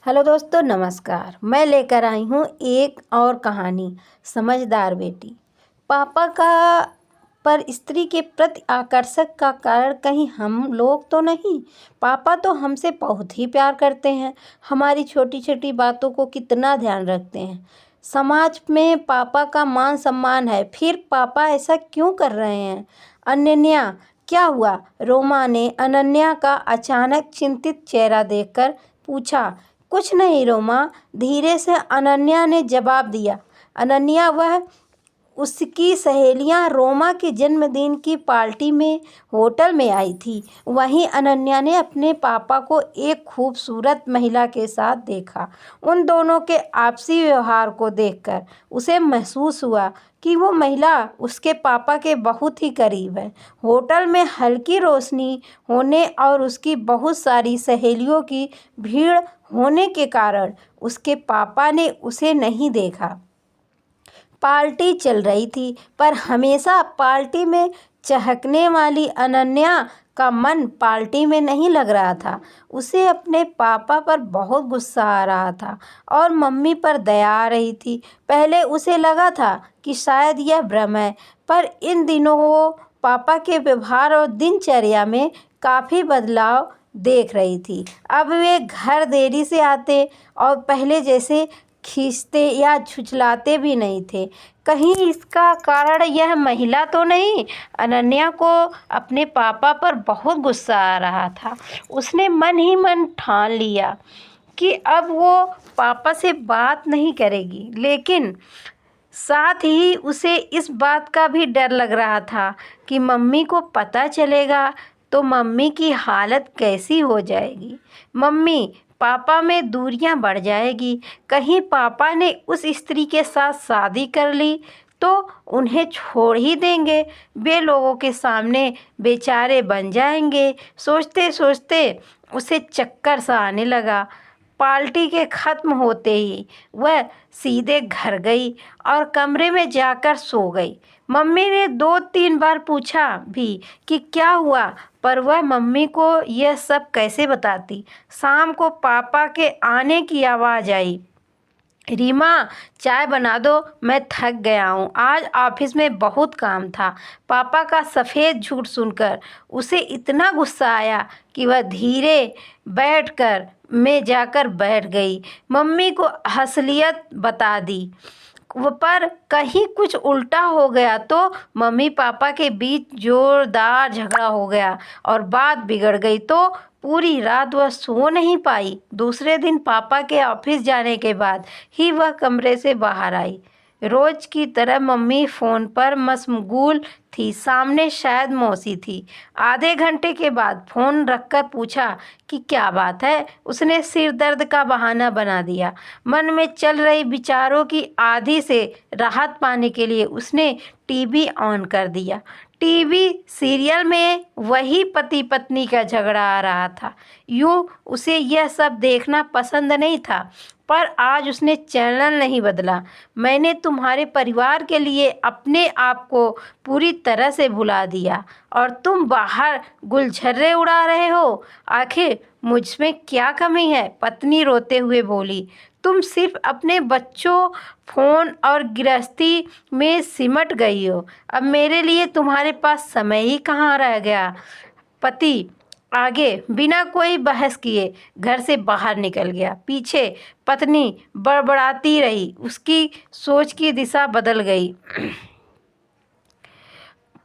Hello दोस्तों, नमस्कार। मैं लेकर आई हूँ एक और कहानी, समझदार बेटी। पापा का पर स्त्री के प्रति आकर्षण का कारण कहीं हम लोग तो नहीं। पापा तो हमसे बहुत ही प्यार करते हैं, हमारी छोटी छोटी बातों को कितना ध्यान रखते हैं। समाज में पापा का मान सम्मान है, फिर पापा ऐसा क्यों कर रहे हैं? अनन्या, क्या हुआ? रोमा ने अनन्या का अचानक चिंतित चेहरा देखकर पूछा। कुछ नहीं रोमा, धीरे से अनन्या ने जवाब दिया। अनन्या वह उसकी सहेलियां रोमा के जन्मदिन की पार्टी में होटल में आई थी। वहीं अनन्या ने अपने पापा को एक खूबसूरत महिला के साथ देखा। उन दोनों के आपसी व्यवहार को देखकर उसे महसूस हुआ कि वो महिला उसके पापा के बहुत ही करीब है। होटल में हल्की रोशनी होने और उसकी बहुत सारी सहेलियों की भीड़ होने के कारण उसके पापा ने उसे नहीं देखा। पार्टी चल रही थी, पर हमेशा पार्टी में चहकने वाली अनन्या का मन पार्टी में नहीं लग रहा था। उसे अपने पापा पर बहुत गुस्सा आ रहा था और मम्मी पर दया आ रही थी। पहले उसे लगा था कि शायद यह भ्रम है, पर इन दिनों वो पापा के व्यवहार और दिनचर्या में काफ़ी बदलाव देख रही थी। अब वे घर देरी से आते और पहले जैसे खींचते या झुठलाते भी नहीं थे। कहीं इसका कारण यह महिला तो नहीं? अनन्या को अपने पापा पर बहुत गुस्सा आ रहा था। उसने मन ही मन ठान लिया कि अब वो पापा से बात नहीं करेगी, लेकिन साथ ही उसे इस बात का भी डर लग रहा था कि मम्मी को पता चलेगा तो मम्मी की हालत कैसी हो जाएगी। मम्मी पापा में दूरियां बढ़ जाएगी। कहीं पापा ने उस स्त्री के साथ शादी कर ली तो उन्हें छोड़ ही देंगे, वे लोगों के सामने बेचारे बन जाएंगे। सोचते सोचते उसे चक्कर सा आने लगा। पार्टी के ख़त्म होते ही वह सीधे घर गई और कमरे में जाकर सो गई। मम्मी ने 2-3 बार पूछा भी कि क्या हुआ, पर वह मम्मी को यह सब कैसे बताती। शाम को पापा के आने की आवाज़ आई। रीमा, चाय बना दो, मैं थक गया हूँ, आज ऑफिस में बहुत काम था। पापा का सफ़ेद झूठ सुनकर उसे इतना गुस्सा आया कि वह धीरे बैठकर में जाकर बैठ गई। मम्मी को असलियत बता दी, पर कहीं कुछ उल्टा हो गया तो मम्मी पापा के बीच जोरदार झगड़ा हो गया और बात बिगड़ गई तो पूरी रात वह सो नहीं पाई। दूसरे दिन पापा के ऑफिस जाने के बाद ही वह कमरे से बाहर आई। रोज की तरह मम्मी फ़ोन पर मशगूल थी, सामने शायद मौसी थी। आधे घंटे के बाद फ़ोन रखकर पूछा कि क्या बात है। उसने सिर दर्द का बहाना बना दिया। मन में चल रही विचारों की आधी से राहत पाने के लिए उसने टीवी ऑन कर दिया। टीवी सीरियल में वही पति पत्नी का झगड़ा आ रहा था। यूँ उसे यह सब देखना पसंद नहीं था, पर आज उसने चैनल नहीं बदला। मैंने तुम्हारे परिवार के लिए अपने आप को पूरी तरह से भुला दिया और तुम बाहर गुलछर्रे उड़ा रहे हो। आखिर मुझमें क्या कमी है? पत्नी रोते हुए बोली। तुम सिर्फ अपने बच्चों, फ़ोन और गृहस्थी में सिमट गई हो। अब मेरे लिए तुम्हारे पास समय ही कहाँ रह गया। पति आगे बिना कोई बहस किए घर से बाहर निकल गया। पीछे पत्नी बड़बड़ाती रही। उसकी सोच की दिशा बदल गई।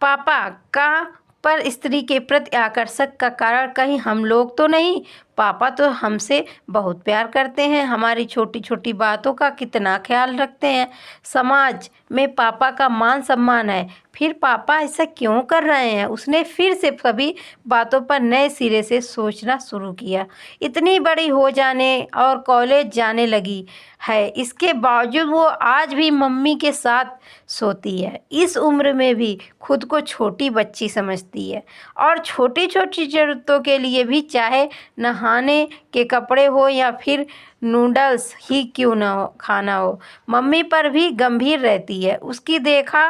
पापा का पर स्त्री के प्रति आकर्षण का कारण कहीं हम लोग तो नहीं? पापा तो हमसे बहुत प्यार करते हैं, हमारी छोटी छोटी बातों का कितना ख्याल रखते हैं। समाज में पापा का मान सम्मान है, फिर पापा ऐसा क्यों कर रहे हैं? उसने फिर से सभी बातों पर नए सिरे से सोचना शुरू किया। इतनी बड़ी हो जाने और कॉलेज जाने लगी है, इसके बावजूद वो आज भी मम्मी के साथ सोती है। इस उम्र में भी खुद को छोटी बच्ची समझती है और छोटी छोटी ज़रूरतों के लिए भी चाहे नहा नहाने के कपड़े हो या फिर नूडल्स ही क्यों न हो खाना हो, मम्मी पर भी गंभीर रहती है। उसकी देखा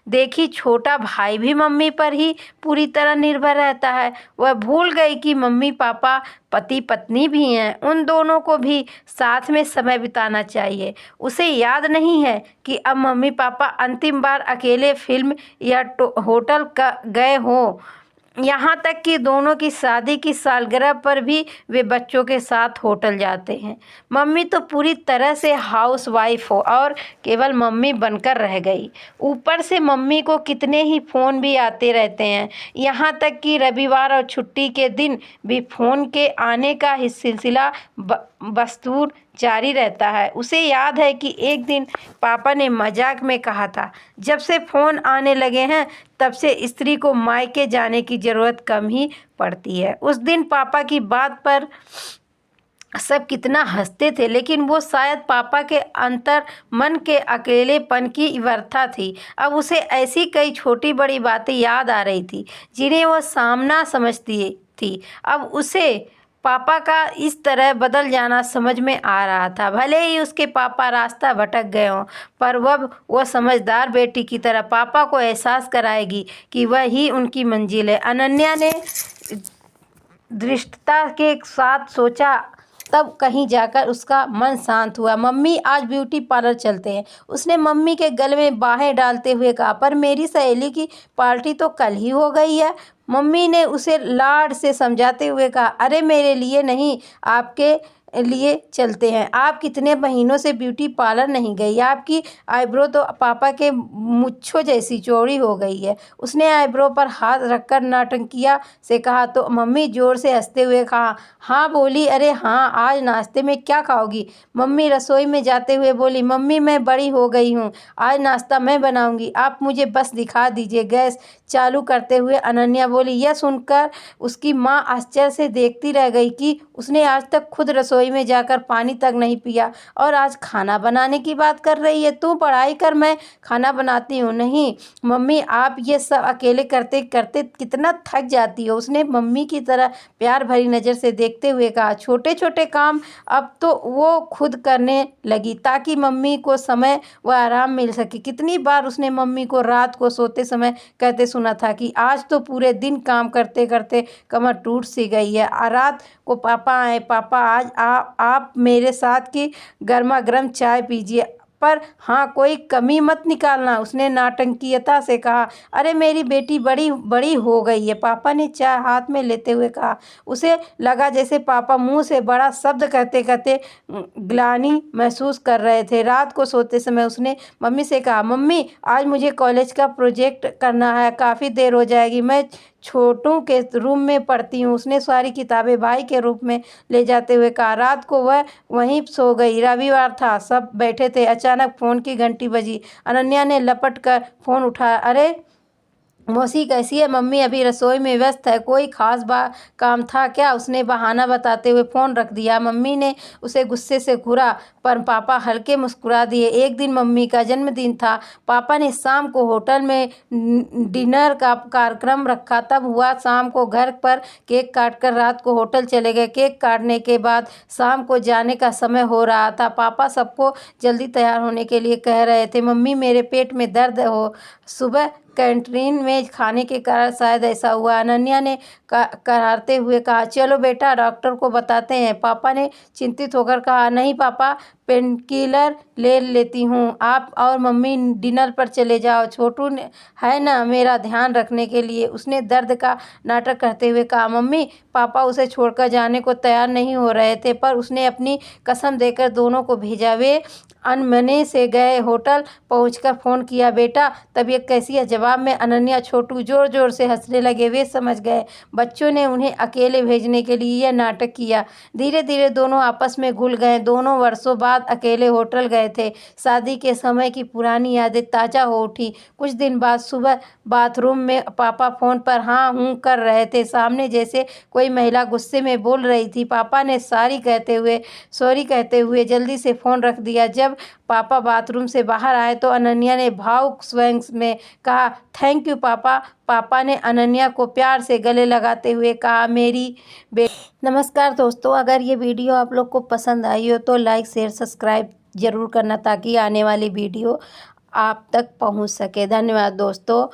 देखी छोटा भाई भी मम्मी पर ही पूरी तरह निर्भर रहता है। वह भूल गई कि मम्मी पापा पति पत्नी भी हैं, उन दोनों को भी साथ में समय बिताना चाहिए। उसे याद नहीं है कि अब मम्मी पापा अंतिम बार अकेले फिल्म या होटल गए हों। यहाँ तक कि दोनों की शादी की सालगिरह पर भी वे बच्चों के साथ होटल जाते हैं। मम्मी तो पूरी तरह से हाउस वाइफ हो और केवल मम्मी बनकर रह गई। ऊपर से मम्मी को कितने ही फ़ोन भी आते रहते हैं, यहाँ तक कि रविवार और छुट्टी के दिन भी फ़ोन के आने का सिलसिला बदस्तूर जारी रहता है। उसे याद है कि एक दिन पापा ने मजाक में कहा था, जब से फ़ोन आने लगे हैं तब से स्त्री को मायके जाने की ज़रूरत कम ही पड़ती है। उस दिन पापा की बात पर सब कितना हंसते थे, लेकिन वो शायद पापा के अंतर मन के अकेलेपन की व्यथा थी। अब उसे ऐसी कई छोटी बड़ी बातें याद आ रही थी जिन्हें वो सामना समझती थी। अब उसे पापा का इस तरह बदल जाना समझ में आ रहा था। भले ही उसके पापा रास्ता भटक गए हों, पर वह समझदार बेटी की तरह पापा को एहसास कराएगी कि वह ही उनकी मंजिल है। अनन्या ने धृष्टता के साथ सोचा, तब कहीं जाकर उसका मन शांत हुआ। मम्मी आज ब्यूटी पार्लर चलते हैं, उसने मम्मी के गले में बाहें डालते हुए कहा। पर मेरी सहेली की पार्टी तो कल ही हो गई है, मम्मी ने उसे लाड से समझाते हुए कहा। अरे मेरे लिए नहीं, आपके लिए चलते हैं। आप कितने महीनों से ब्यूटी पार्लर नहीं गई, आपकी आईब्रो तो पापा के मुच्छों जैसी चौड़ी हो गई है। उसने आईब्रो पर हाथ रखकर नाटंकिया से कहा तो मम्मी जोर से हंसते हुए कहा, हाँ बोली। अरे हाँ, आज नाश्ते में क्या खाओगी? मम्मी रसोई में जाते हुए बोली। मम्मी मैं बड़ी हो गई हूँ, आज नाश्ता मैं बनाऊंगी, आप मुझे बस दिखा दीजिए। गैस चालू करते हुए अनन्या बोली। यह सुनकर उसकी माँ आश्चर्य से देखती रह गई कि उसने आज तक खुद रसोई में जाकर पानी तक नहीं पिया और आज खाना बनाने की बात कर रही है। तू पढ़ाई कर, मैं खाना बनाती हूँ। नहीं मम्मी, आप ये सब अकेले करते करते कितना थक जाती हो, उसने मम्मी की तरह प्यार भरी नज़र से देखते हुए कहा। छोटे छोटे काम अब तो वो खुद करने लगी ताकि मम्मी को समय व आराम मिल सके। कितनी बार उसने मम्मी को रात को सोते समय कहते सुना था कि आज तो पूरे दिन काम करते करते कमर टूट सी गई है। रात को पापा आए, पापा आज आप मेरे साथ की गर्मा गर्म चाय पीजिए, पर हाँ कोई कमी मत निकालना, उसने नाटंकियता से कहा। अरे मेरी बेटी बड़ी बड़ी हो गई है, पापा ने चाय हाथ में लेते हुए कहा। उसे लगा जैसे पापा मुंह से बड़ा शब्द कहते कहते ग्लानि महसूस कर रहे थे। रात को सोते समय उसने मम्मी से कहा, मम्मी आज मुझे कॉलेज का प्रोजेक्ट करना है, काफ़ी देर हो जाएगी, मैं छोटू के रूम में पढ़ती हूँ। उसने सारी किताबें भाई के रूप में ले जाते हुए कहा। रात को वह वहीं सो गई। रविवार था, सब बैठे थे। अचानक फ़ोन की घंटी बजी। अनन्या ने लपट कर फ़ोन उठाया। अरे मौसी कैसी है? मम्मी अभी रसोई में व्यस्त है, कोई खास काम था क्या? उसने बहाना बताते हुए फ़ोन रख दिया। मम्मी ने उसे गुस्से से घूरा, पर पापा हल्के मुस्कुरा दिए। एक दिन मम्मी का जन्मदिन था, पापा ने शाम को होटल में डिनर का कार्यक्रम रखा। तब हुआ शाम को घर पर केक काटकर रात को होटल चले गए। केक काटने के बाद शाम को जाने का समय हो रहा था। पापा सबको जल्दी तैयार होने के लिए कह रहे थे। मम्मी मेरे पेट में दर्द हो, सुबह कैंटीन में खाने के कारण शायद ऐसा हुआ। अनन्या ने करारते हुए कहा, चलो बेटा डॉक्टर को बताते हैं। पापा ने चिंतित होकर कहा, नहीं पापा, पेनकिलर ले लेती हूँ, आप और मम्मी डिनर पर चले जाओ, छोटू ने है ना मेरा ध्यान रखने के लिए। उसने दर्द का नाटक करते हुए कहा। मम्मी पापा उसे छोड़कर जाने को तैयार नहीं हो रहे थे, पर उसने अपनी कसम देकर दोनों को भेजा। वे अनमने से गए। होटल पहुंचकर फ़ोन किया, बेटा तबीयत कैसी है? जवाब में अनन्या छोटू जोर जोर से हंसने लगे। वे समझ गए बच्चों ने उन्हें अकेले भेजने के लिए यह नाटक किया। धीरे धीरे दोनों आपस में घुल गए। दोनों वर्षों बाद अकेले होटल गए थे। शादी के समय की पुरानी यादें ताज़ा हो उठी। कुछ दिन बाद सुबह बाथरूम में पापा फ़ोन पर हाँ हूँ कर रहे थे। सामने जैसे कोई महिला गुस्से में बोल रही थी। पापा ने सॉरी कहते हुए जल्दी से फ़ोन रख दिया। जब पापा बाथरूम से बाहर आए तो अनन्या ने भावुक स्वर में कहा, थैंक यू पापा। पापा ने अनन्या को प्यार से गले लगाते हुए कहा, मेरी बेटी। नमस्कार दोस्तों, अगर ये वीडियो आप लोग को पसंद आई हो तो लाइक शेयर सब्सक्राइब ज़रूर करना ताकि आने वाली वीडियो आप तक पहुंच सके। धन्यवाद दोस्तों।